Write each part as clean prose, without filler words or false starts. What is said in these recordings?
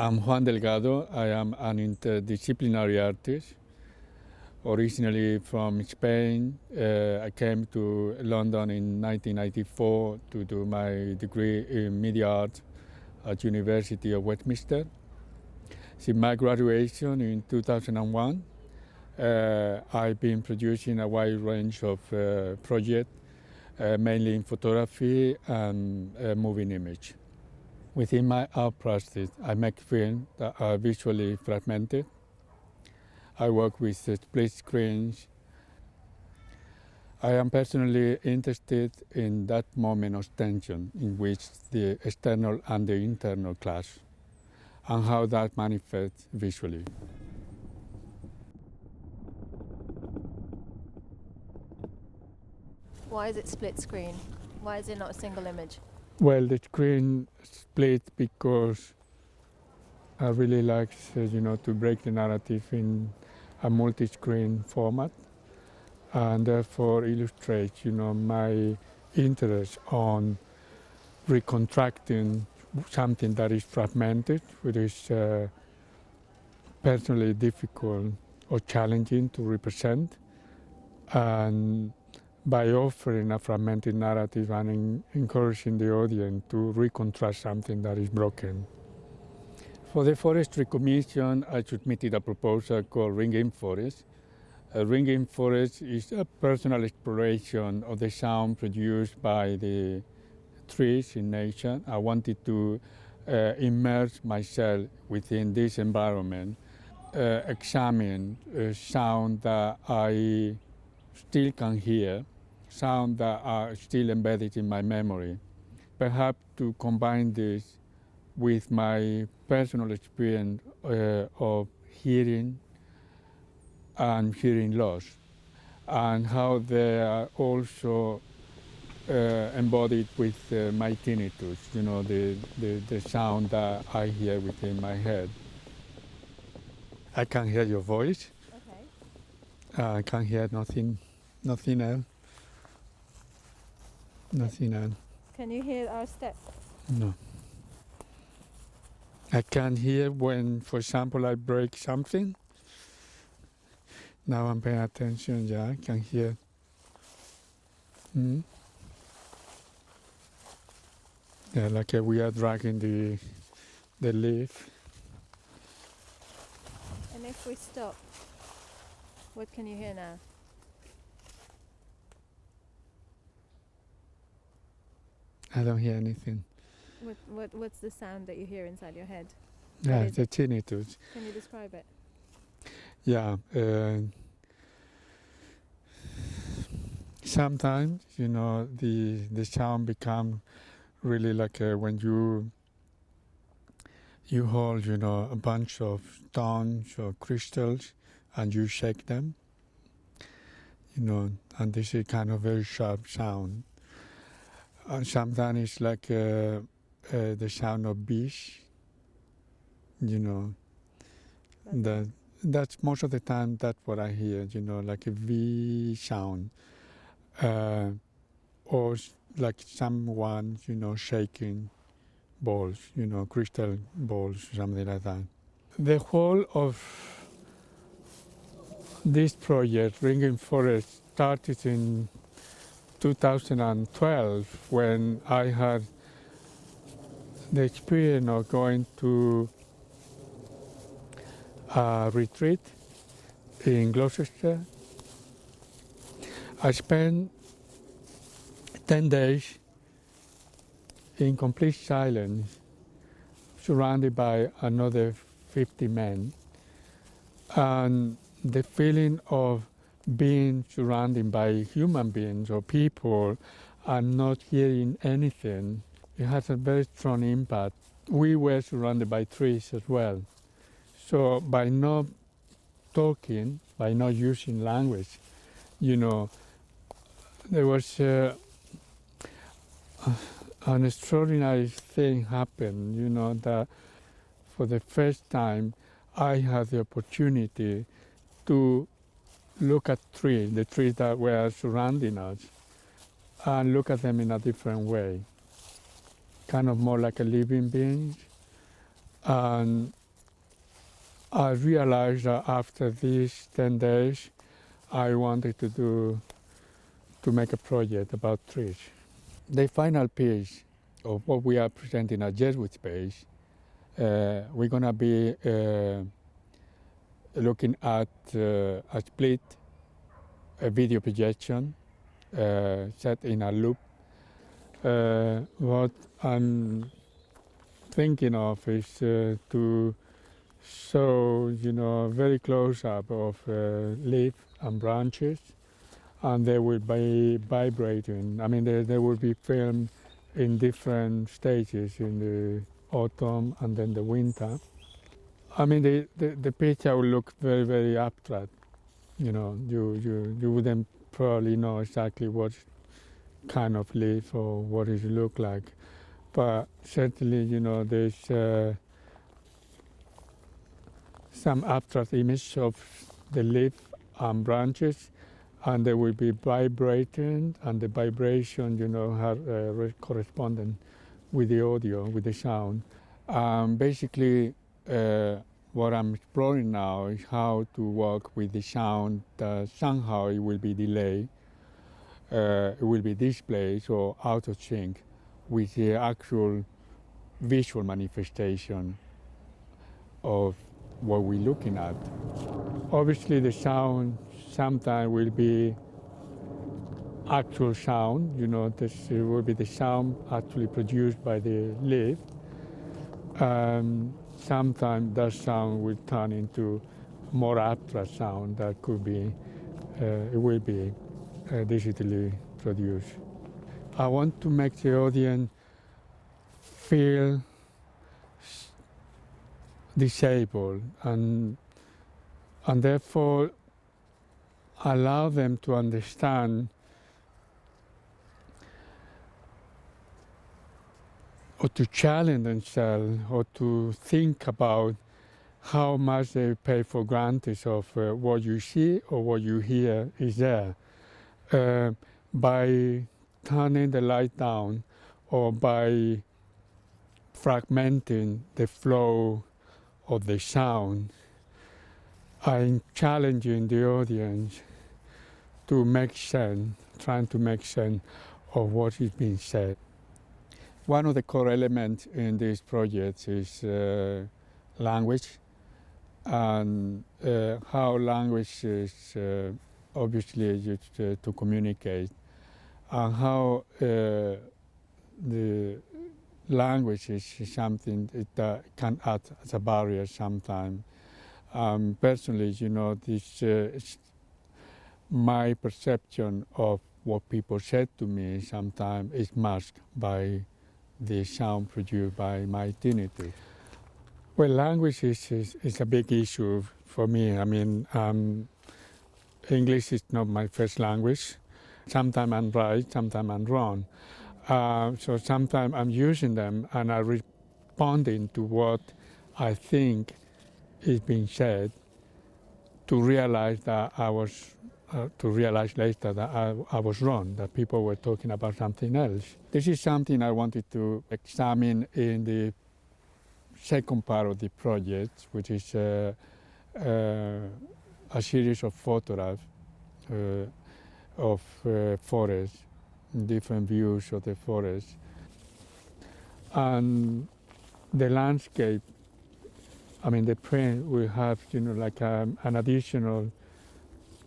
I'm Juan delGado. I am an interdisciplinary artist. Originally from Spain, I came to London in 1994 to do my degree in media art at University of Westminster. Since my graduation in 2001, I've been producing a wide range of projects, mainly in photography and moving image. Within my art practice, I make films that are visually fragmented. I work with split screens. I am personally interested in that moment of tension in which the external and the internal clash, and how that manifests visually. Why is it split screen? Why is it not a single image? Well, the screen split because I really like, to break the narrative in a multi-screen format, and therefore illustrate, my interest on reconstructing something that is fragmented, which is personally difficult or challenging to represent, and by offering a fragmented narrative and encouraging the audience to reconstruct something that is broken. For the Forestry Commission, I submitted a proposal called Ringing Forest. Ringing Forest is a personal exploration of the sound produced by the trees in nature. I wanted to immerse myself within this environment, examine sound that I still can hear, sound that are still embedded in my memory. Perhaps to combine this with my personal experience of hearing and hearing loss, and how they are also embodied with my tinnitus, the sound that I hear within my head. I can hear your voice. Okay. I can hear nothing else. Nothing else. Can you hear our steps? No. I can hear when, for example, I break something. Now I'm paying attention, yeah, I can hear. Yeah, like we are dragging the leaf. And if we stop, what can you hear now? I don't hear anything. What's the sound that you hear inside your head? Yeah, the tinnitus. Can you describe it? Yeah. Sometimes, the sound becomes really like when you hold, a bunch of stones or crystals and you shake them, and this is kind of very sharp sound. And sometimes it's like the sound of bees, that's most of the time that's what I hear, like a V sound, or like someone, shaking balls, crystal balls, something like that. The whole of this project, Ringing Forest, started in 2012 when I had the experience of going to a retreat in Gloucester. I spent 10 days in complete silence, surrounded by another 50 men. And the feeling of being surrounded by human beings or people and not hearing anything, it has a very strong impact. We were surrounded by trees as well. So by not talking, by not using language, there was an extraordinary thing happened, that for the first time I had the opportunity to look at the trees that were surrounding us, and look at them in a different way, kind of more like a living being, And I realized that after these 10 days, I wanted to make a project about trees. The final piece of what we are presenting at Jerwood Space, we're going to be looking at a split a video projection set in a loop. What I'm thinking of is to show, a very close up of leaf and branches, and they will be vibrating. I mean, they will be filmed in different stages in the autumn and then the winter. I mean, the picture will look very, very abstract. You wouldn't probably know exactly what kind of leaf or what it look like. But certainly, there's some abstract image of the leaf and branches, and they will be vibrating, and the vibration, have corresponding with the audio, with the sound. Basically, what I'm exploring now is how to work with the sound that somehow it will be delayed, it will be displaced or out of sync with the actual visual manifestation of what we're looking at. Obviously, the sound sometimes will be actual sound, this will be the sound actually produced by the leaf. Sometimes that sound will turn into more abstract sound that could be, it will be digitally produced. I want to make the audience feel disabled and therefore allow them to understand or to challenge themselves or to think about how much they pay for granted of what you see or what you hear is there. By turning the light down or by fragmenting the flow of the sound, I'm challenging the audience to make sense, trying to make sense of what is being said. One of the core elements in this project is language, and how language is obviously used to communicate, and how the language is something that can act as a barrier sometimes. Personally, this my perception of what people said to me sometimes is masked by the sound produced by my tinnitus. Well, language is a big issue for me. I mean, English is not my first language. Sometimes I'm right, sometimes I'm wrong. So sometimes I'm using them and I'm responding to what I think is being said to realize that to realize later that I was wrong, that people were talking about something else. This is something I wanted to examine in the second part of the project, which is a series of photographs of forests, different views of the forest. And the landscape, I mean, the print will have, like an additional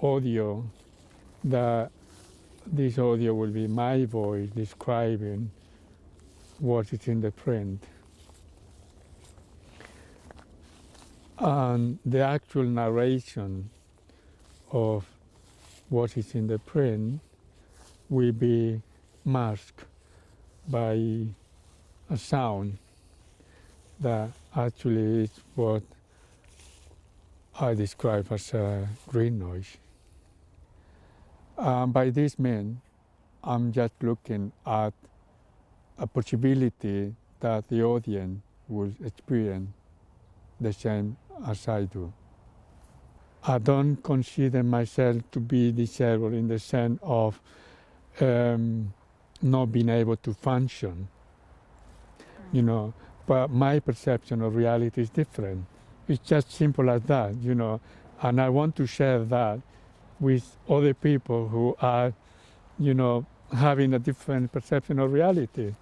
audio, that this audio will be my voice describing what is in the print. And the actual narration of what is in the print will be masked by a sound that actually is what I describe as green noise. By this means, I'm just looking at a possibility that the audience will experience the same as I do. I don't consider myself to be disabled in the sense of not being able to function. but my perception of reality is different. It's just simple as that, and I want to share that with other people who are, having a different perception of reality.